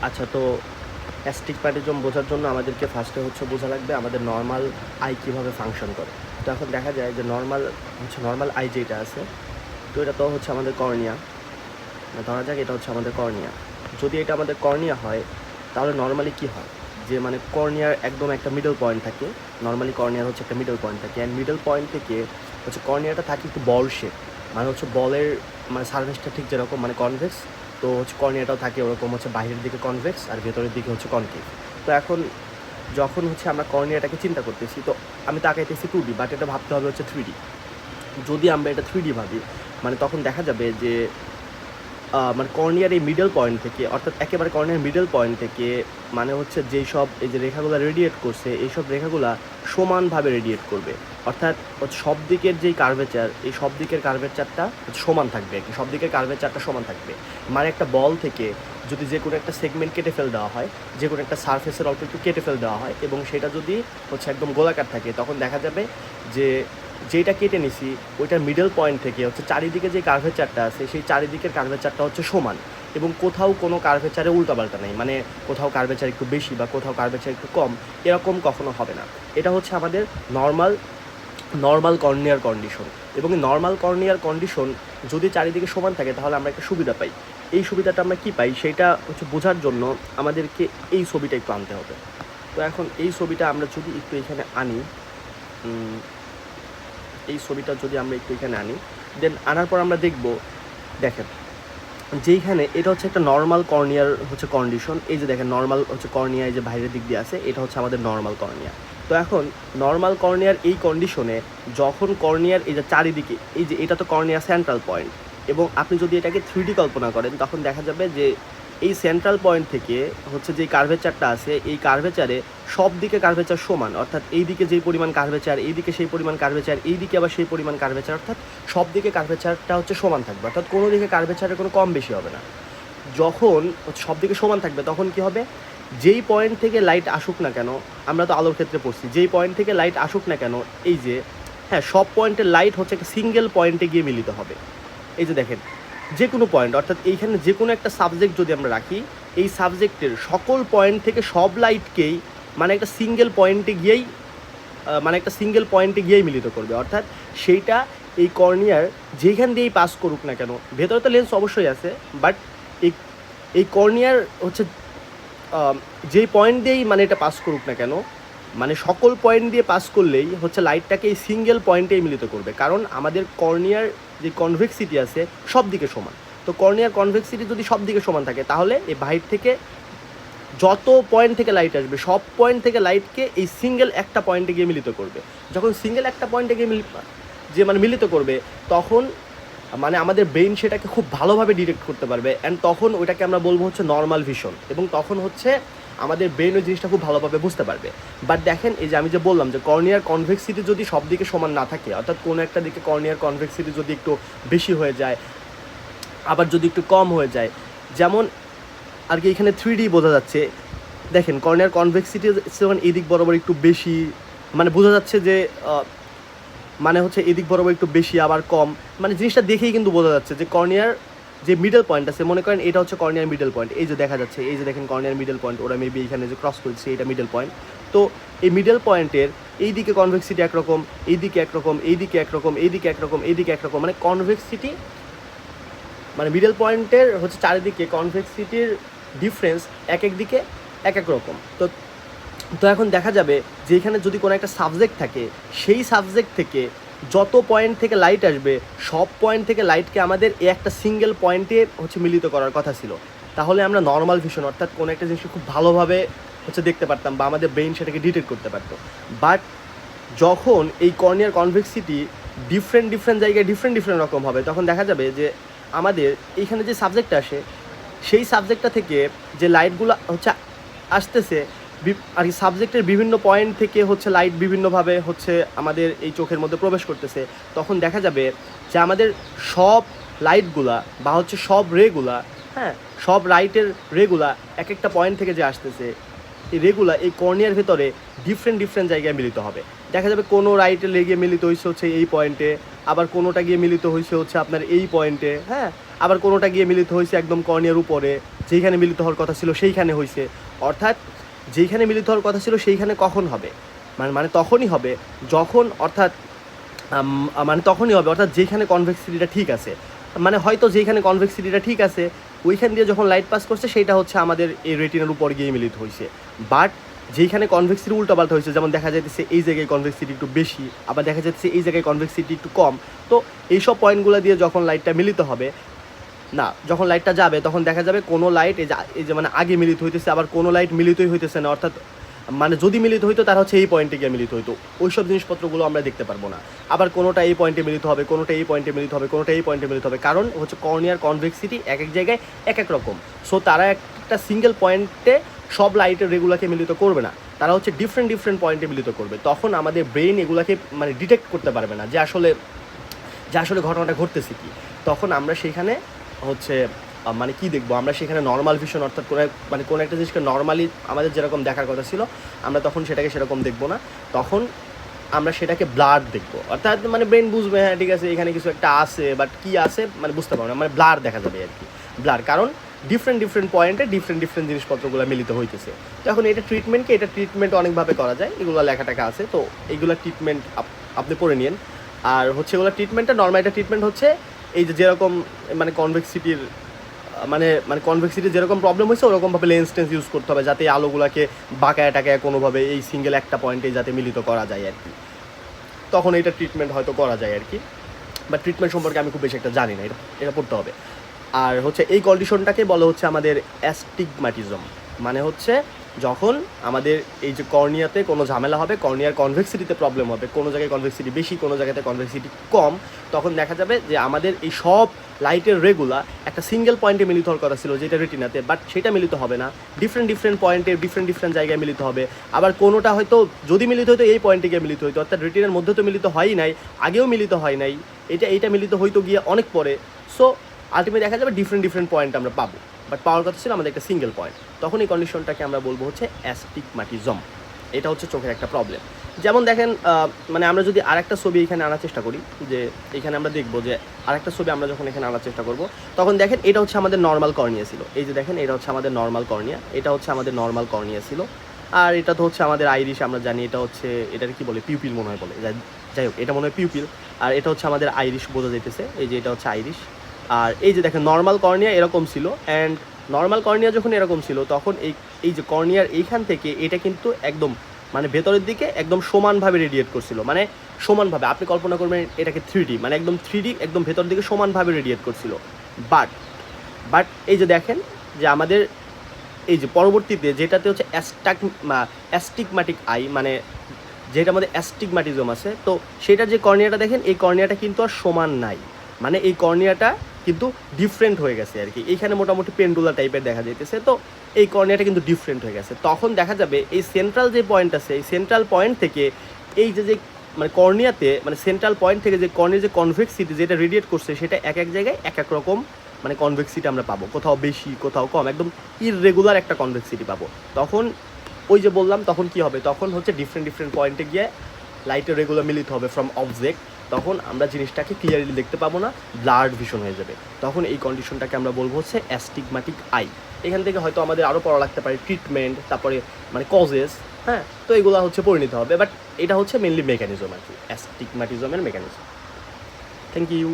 আচ্ছা, তো অ্যাস্টিগম্যাটিজম বোঝার জন্য আমাদেরকে ফার্স্টে হচ্ছে বোঝা লাগবে আমাদের নর্মাল আই কীভাবে ফাংশন করে। তো এখন দেখা যায় যে নর্মাল আই যেটা আছে, তো এটা তো হচ্ছে আমাদের কর্নিয়া। ধরা যাক এটা হচ্ছে আমাদের কর্নিয়া। যদি এটা আমাদের কর্নিয়া হয় তাহলে নর্মালি কী হয়, যে মানে কর্নিয়ার একদম একটা মিডল পয়েন্ট থাকে। নর্মালি কর্নিয়ার হচ্ছে একটা মিডল পয়েন্ট থাকে, অ্যান্ড মিডল পয়েন্ট থেকে হচ্ছে কর্নিয়াটা থাকে একটু বল শেপ, মানে হচ্ছে বলের মানে সারফেসটা ঠিক যেরকম মানে কনভেক্স, তো হচ্ছে কর্নিয়াটাও থাকে ওরকম, হচ্ছে বাইরের দিকে কনভেক্স আর ভেতরের দিকে হচ্ছে কনকেভ। তো এখন যখন হচ্ছে আমরা কর্নিয়াটাকে চিন্তা করতেছি, তো আমি তাকাইতেছি 2D, বাট এটা ভাবতে হবে হচ্ছে 3D। যদি আমরা এটা 3D ভাবি, মানে তখন দেখা যাবে যে মানে কর্নিয়ার এই মিডল পয়েন্ট থেকে, অর্থাৎ একেবারে কর্নিয়ার মিডল পয়েন্ট থেকে মানে হচ্ছে যেই সব এই যে রেখাগুলো রেডিয়েট করছে, এইসব রেখাগুলো সমানভাবে রেডিয়েট করবে। অর্থাৎ সব দিকের যেই কার্ভেচার, এই সব দিকের কার্ভেচারটা সমান থাকবে, সব দিকের কার্ভেচারটা সমান থাকবে। মানে একটা বল থেকে যদি যে কোনো একটা সেগমেন্ট কেটে ফেল দেওয়া হয়, যে কোনো একটা সারফেসের অল্প একটু কেটে ফেল দেওয়া হয়, এবং সেটা যদি হচ্ছে একদম গোলাকার থাকে, তখন দেখা যাবে যে যেটা কেটে নিছি ওইটার মিডল পয়েন্ট থেকে হচ্ছে চারিদিকে যে কার্ভেচারটা আছে, সেই চারিদিকের কার্ভেচারটা হচ্ছে সমান, এবং কোথাও কোনো কার্ভেচারে উল্টাপাল্টা নেই, মানে কোথাও কার্ভেচার একটু বেশি বা কোথাও কার্ভেচার একটু কম, এরকম কখনো হবে না। এটা হচ্ছে আমাদের নর্মাল কর্নিয়ার কন্ডিশন। এবং এই নর্মাল কর্নিয়ার কন্ডিশন যদি চারিদিকে সমান থাকে তাহলে আমরা একটা সুবিধা পাই। এই সুবিধাটা আমরা কী পাই সেটা হচ্ছে বোঝার জন্য আমাদেরকে এই ছবিটা একটু আনতে হবে। তো এখন এই ছবিটা আমরা যদি একটু এখানে আনি, এই ছবিটা যদি আমরা একটু এখানে আনি, দেন আনার পর আমরা দেখব, দেখেন যেইখানে এটা হচ্ছে একটা নর্মাল কর্নিয়ার হচ্ছে কন্ডিশন। এই যে দেখেন নর্মাল হচ্ছে কর্নিয়া, এই যে বাইরের দিক দিয়ে আছে, এটা হচ্ছে আমাদের নর্মাল কর্নিয়া। তো এখন নর্মাল কর্নিয়ার এই কন্ডিশনে যখন কর্নিয়ার এই যে চারিদিকে, এই যে এটা তো কর্নিয়ার সেন্ট্রাল পয়েন্ট, এবং আপনি যদি এটাকে 3D কল্পনা করেন তখন দেখা যাবে যে এই সেন্ট্রাল পয়েন্ট থেকে হচ্ছে যে কার্ভেচারটা আছে, এই কার্ভেচারে সব দিকে কার্ভেচার সমান, অর্থাৎ এই দিকে যেই পরিমাণ কার্ভেচার, এই দিকে সেই পরিমাণ কার্ভেচার, এই দিকে আবার সেই পরিমাণ কার্ভেচার, অর্থাৎ সব দিকে কার্ভেচারটা হচ্ছে সমান থাকবে, অর্থাৎ কোনো দিকে কার্ভেচারের কোনো কম বেশি হবে না। যখন সব দিকে সমান থাকবে তখন কি হবে, যেই পয়েন্ট থেকে লাইট আসুক না কেন, আমরা তো আলোর ক্ষেত্রে পড়ছি, যেই পয়েন্ট থেকে লাইট আসুক না কেন, এই যে হ্যাঁ সব পয়েন্টের লাইট হচ্ছে একটা সিঙ্গেল পয়েন্টে গিয়ে মিলিত হবে। এই যে দেখেন যে কোনো পয়েন্ট, অর্থাৎ এইখানে যে কোনো একটা সাবজেক্ট যদি আমরা রাখি, এই সাবজেক্টের সকল পয়েন্ট থেকে সব লাইটকেই মানে একটা সিঙ্গেল পয়েন্টে গিয়েই মিলিত করবে। অর্থাৎ সেইটা এই কর্নিয়ার যেখান দিয়েই পাস করুক না কেন, ভেতরে তো লেন্স অবশ্যই আছে, বাট এই এই কর্নিয়ার হচ্ছে যেই পয়েন্ট দিয়েই মানে এটা পাস করুক না কেন, মানে সকল পয়েন্ট দিয়ে পাস করলেই হচ্ছে লাইটটাকে এই সিঙ্গেল পয়েন্টেই মিলিত করবে, কারণ আমাদের কর্নিয়ার যে কনভেক্সিটি আছে সব দিকে সমান। তো কর্নিয়ার কনভেক্সিটি যদি সব দিকে সমান থাকে তাহলে এই বাহির থেকে যত পয়েন্ট থেকে লাইট আসবে সব পয়েন্ট থেকে লাইটকে এই সিঙ্গেল একটা পয়েন্টে গিয়ে মিলিত করবে। যখন সিঙ্গেল একটা পয়েন্টে গিয়ে মিলিত করবে, তখন মানে আমাদের ব্রেইন সেটাকে খুব ভালোভাবে ডিটেক্ট করতে পারবে, অ্যান্ড তখন ওইটাকে আমরা বলবো হচ্ছে নর্মাল ভিশন, এবং তখন হচ্ছে আমাদের ব্রেন ওই জিনিসটা খুব ভালোভাবে বুঝতে পারবে। বাট দেখেন এই যে আমি যে বললাম যে কর্নিয়ার কনভেক্সিটি যদি সব দিকে সমান না থাকে, অর্থাৎ কোনো একটা দিকে কর্নিয়ার কনভেক্সিটি যদি একটু বেশি হয়ে যায়, আবার যদি একটু কম হয়ে যায়, যেমন আর কি এখানে 3D বোঝা যাচ্ছে, দেখেন কর্নিয়ার কনভেক্সিটি যখন এদিক বরাবর একটু বেশি, মানে বোঝা যাচ্ছে যে মানে হচ্ছে এদিক বরাবর একটু বেশি আবার কম, মানে জিনিসটা দেখেই কিন্তু বোঝা যাচ্ছে যে কর্নিয়ার যে মিডল পয়েন্ট আছে, মনে করেন এটা হচ্ছে কর্নিয়ার মিডল পয়েন্ট, এই যে দেখা যাচ্ছে, এই যে দেখেন কর্নিয়ার মিডল পয়েন্ট, ওরা মেবি এখানে যে ক্রস করেছে এটা মিডল পয়েন্ট। তো এই মিডল পয়েন্টের এই দিকে কনভেক্সিটি একরকম, এই দিকে একরকম, এই দিকে একরকম, এই দিকে একরকম, এই দিকে একরকম, মানে কনভেক্সিটি মানে মিডল পয়েন্টের হচ্ছে চারিদিকে কনভেক্সিটির ডিফারেন্স এক এক দিকে এক এক রকম। তো তো এখন দেখা যাবে যে এখানে যদি কোনো একটা সাবজেক্ট থাকে, সেই সাবজেক্ট থেকে যত পয়েন্ট থেকে লাইট আসবে সব পয়েন্ট থেকে লাইটকে আমাদের একটা সিঙ্গেল পয়েন্টে হচ্ছে মিলিত করার কথা ছিল, তাহলে আমরা নর্মাল ভিশন অর্থাৎ কোনো একটা জিনিসকে খুব ভালোভাবে হচ্ছে দেখতে পারতাম বা আমাদের ব্রেইন সেটাকে ডিটেক্ট করতে পারতো। বাট যখন এই কর্নিয়ার কনভেক্সিটি ডিফারেন্ট জায়গায় ডিফারেন্ট রকম হবে, তখন দেখা যাবে যে আমাদের এইখানে যে সাবজেক্টটা আসে, সেই সাবজেক্টটা থেকে যে লাইটগুলো হচ্ছে আসতেছে আর কি, সাবজেক্টের বিভিন্ন পয়েন্ট থেকে হচ্ছে লাইট বিভিন্নভাবে হচ্ছে আমাদের এই চোখের মধ্যে প্রবেশ করতেছে, তখন দেখা যাবে যে আমাদের সব লাইটগুলা বা হচ্ছে সব রেগুলা, হ্যাঁ সব লাইটের রেগুলা এক একটা পয়েন্ট থেকে যে আসতেছে, এই রেগুলা এই কর্নিয়ার ভেতরে ডিফারেন্ট জায়গায় মিলিত হবে। দেখা যাবে কোনো লাইটে লেগে মিলিত হয়েছে হচ্ছে এই পয়েন্টে, আবার কোনোটা গিয়ে মিলিত হয়েছে হচ্ছে আপনার এই পয়েন্টে, হ্যাঁ আবার কোনোটা গিয়ে মিলিত হয়েছে একদম কর্নিয়ার উপরে, যেইখানে মিলিত হওয়ার কথা ছিল সেইখানে হয়েছে, অর্থাৎ যেইখানে মিলিত হওয়ার কথা ছিল সেইখানে কখন হবে, মানে তখনই হবে যখন, অর্থাৎ মানে তখনই হবে অর্থাৎ যেখানে কনভেক্সিটিটা ঠিক আছে, মানে হয়তো যেখানে কনভেক্সিটিটা ঠিক আছে ওইখান দিয়ে যখন লাইট পাস করছে সেইটা হচ্ছে আমাদের এই রেটিনার উপর গিয়ে মিলিত হয়েছে। বাট যেইখানে কনভেক্সিটি উল্টাপাল্টা হয়েছে, যেমন দেখা যাচ্ছে এই জায়গায় কনভেক্সিটি একটু বেশি, আবার দেখা যাচ্ছে এই জায়গায় কনভেক্সিটি একটু কম, তো এইসব পয়েন্টগুলো দিয়ে যখন লাইটটা মিলিত হবে, না যখন লাইটটা যাবে তখন দেখা যাবে কোনো লাইট এই যে মানে আগে মিলিত হইতেছে, আবার কোনো লাইট মিলিতই হইতেছে না, অর্থাৎ মানে যদি মিলিত হইতো তার হচ্ছে এই পয়েন্টে গিয়ে মিলিত হইতো, ওইসব জিনিসপত্রগুলো আমরা দেখতে পারবো না। আবার কোনোটা এই পয়েন্টে মিলিত হবে, কোনোটা এই পয়েন্টে মিলিত হবে, কোনোটা এই পয়েন্টে মিলিত হবে, কারণ হচ্ছে কর্নিয়ার কনভেক্সিটি এক এক জায়গায় এক এক রকম। সো তারা একটা সিঙ্গেল পয়েন্টে সব লাইটের রেগুলাকে মিলিত করবে না, তারা হচ্ছে ডিফারেন্ট ডিফারেন্ট পয়েন্টে মিলিত করবে। তখন আমাদের ব্রেন এগুলাকে মানে ডিটেক্ট করতে পারবে না যে আসলে ঘটনাটা ঘটতেছে কি। তখন আমরা সেখানে হচ্ছে মানে কি দেখবো, আমরা সেখানে নর্মাল ভিশন, অর্থাৎ কোনো একটা জিনিসকে নর্মালি আমাদের যেরকম দেখার কথা ছিল আমরা তখন সেটাকে সেরকম দেখবো না, তখন আমরা সেটাকে ব্লার দেখবো, অর্থাৎ মানে ব্রেন বুঝবে হ্যাঁ ঠিক আছে এখানে কিছু একটা আছে, বাট কি আছে মানে বুঝতে পারবো না, মানে ব্লার দেখা যাবে আর কি, ব্লার, কারণ ডিফারেন্ট ডিফারেন্ট পয়েন্টে ডিফারেন্ট ডিফারেন্ট জিনিসপত্রগুলো মিলিত হইতেছে। তো এখন এটা ট্রিটমেন্ট অনেকভাবে করা যায়, এগুলো লেখা টাকা আছে, তো এইগুলো ট্রিটমেন্ট আপনি পড়ে নিন। আর হচ্ছে এগুলো ট্রিটমেন্টটা নর্মাল একটা ট্রিটমেন্ট হচ্ছে এই যে যেরকম মানে কনভেক্সিটির মানে কনভেক্সিটির যেরকম প্রবলেম হয়েছে ওরকমভাবে লেন্স টেন্স ইউজ করতে হবে, যাতে আলোগুলাকে বাঁকায় টাকায় কোনোভাবে এই সিঙ্গেল একটা পয়েন্টে যাতে মিলিত করা যায় আর কি, তখন এটা ট্রিটমেন্ট হয়তো করা যায় আর কি। বাট ট্রিটমেন্ট সম্পর্কে আমি খুব বেশি একটা জানি না, এটা পড়তে হবে। আর হচ্ছে এই কন্ডিশনটাকে বলা হচ্ছে আমাদের অ্যাস্টিগম্যাটিজম, মানে হচ্ছে যখন আমাদের এই যে কর্নিয়াতে কোনো ঝামেলা হবে, কর্নিয়ার কনভেক্সিটিতে প্রবলেম হবে, কোনো জায়গায় কনভেক্সিটি বেশি কোনো জায়গাতে কনভেক্সিটি কম, তখন দেখা যাবে যে আমাদের এই সব লাইটের রেগুলা একটা সিঙ্গেল পয়েন্টে মিলিত হওয়ার কথা ছিল যেটা রেটিনাতে, বাট সেটা মিলিত হবে না, ডিফারেন্ট ডিফারেন্ট পয়েন্টে ডিফারেন্ট ডিফারেন্ট জায়গায় মিলিত হবে। আবার কোনোটা হয়তো যদি মিলিত হতো এই পয়েন্টে গিয়ে মিলিত হইতো, অর্থাৎ রেটিনার মধ্যে তো মিলিত হয়ই নাই, আগেও মিলিত হয় নাই, এইটা মিলিত হইতো গিয়ে অনেক পরে। সো আলটিমেট দেখা যাবে ডিফারেন্ট ডিফারেন্ট পয়েন্ট আমরা পাবো, বাট পাওয়ার কথা ছিল আমাদের একটা সিঙ্গেল পয়েন্ট, তখন এই কন্ডিশনটাকে আমরা বলবো হচ্ছে অ্যাস্টিগম্যাটিজম। এটা হচ্ছে চোখের একটা প্রবলেম। যেমন দেখেন মানে আমরা যদি আরেকটা ছবি এখানে আনার চেষ্টা করি, যে এখানে আমরা দেখবো যে আরেকটা ছবি আমরা যখন এখানে আনার চেষ্টা করব, তখন দেখেন এটা হচ্ছে আমাদের নর্মাল কর্নিয়া ছিল, এই যে দেখেন এটা হচ্ছে আমাদের নর্মাল কর্নিয়া, এটা হচ্ছে আমাদের নর্মাল কর্নিয়া ছিল, আর এটা তো হচ্ছে আমাদের আইরিশ, আমরা জানি এটা হচ্ছে এটার কি বলে পিউপিল মনে হয় বলে, যাই হোক এটা মনে হয় পিউপিল, আর এটা হচ্ছে আমাদের আইরিশ বোঝা যাইতেছে, এই যে এটা হচ্ছে আইরিশ। আর এই যে দেখেন নর্মাল কর্নিয়া এরকম ছিল, অ্যান্ড নর্মাল কর্নিয়া যখন এরকম ছিল তখন এই যে কর্নিয়ার এইখান থেকে এটা কিন্তু একদম মানে ভেতরের দিকে একদম সমানভাবে রেডিয়েট করছিল, মানে সমানভাবে আপনি কল্পনা করবেন এটাকে 3D, মানে একদম 3D একদম ভেতর দিকে সমানভাবে রেডিয়েট করছিল। বাট এই যে দেখেন যে আমাদের এই যে পরবর্তীতে যেটাতে হচ্ছে অ্যাস্টিগম্যাটিক আই, মানে যেটা আমাদের অ্যাস্টিগম্যাটিজম আছে, তো সেটার যে কর্নিয়াটা দেখেন এই কর্নিয়াটা কিন্তু আর সমান নাই, মানে এই কর্নিয়াটা কিন্তু ডিফারেন্ট হয়ে গেছে আর কি, এইখানে মোটামুটি পেন্ডুলার টাইপের দেখা যাইতেছে, তো এই কর্নিয়াটা কিন্তু ডিফারেন্ট হয়ে গেছে। তখন দেখা যাবে এই সেন্ট্রাল যে পয়েন্ট আছে এই সেন্ট্রাল পয়েন্ট থেকে এই যে মানে কর্নিয়াতে মানে সেন্ট্রাল পয়েন্ট থেকে যে কর্নিয়ার যে কনভেক্সিটি যেটা রেডিয়েট করছে সেটা এক এক জায়গায় এক এক রকম মানে কনভেক্সিটি আমরা পাবো, কোথাও বেশি কোথাও কম, একদম ইররেগুলার একটা কনভেক্সিটি পাবো। তখন ওই যে বললাম তখন কি হবে, তখন হচ্ছে ডিফারেন্ট ডিফারেন্ট পয়েন্টে গিয়ে লাইটের রেগুলার মিলিত হবে ফ্রম অবজেক্ট, তখন আমরা জিনিসটাকে ক্লিয়ারলি দেখতে পাবো না, ব্লার্ড ভিশন হয়ে যাবে, তখন এই কন্ডিশনটাকে আমরা বলবো হচ্ছে অ্যাস্টিগম্যাটিক আই। এখান থেকে হয়তো আমাদের আরও পড়া লাগতে পারে ট্রিটমেন্ট, তারপরে মানে কজেস, হ্যাঁ, তো এগুলো হচ্ছে পড়ে নিতে হবে, বাট এটা হচ্ছে মেনলি মেকানিজম আর কি, অ্যাস্টিগম্যাটিজমের মেকানিজম। Thank you.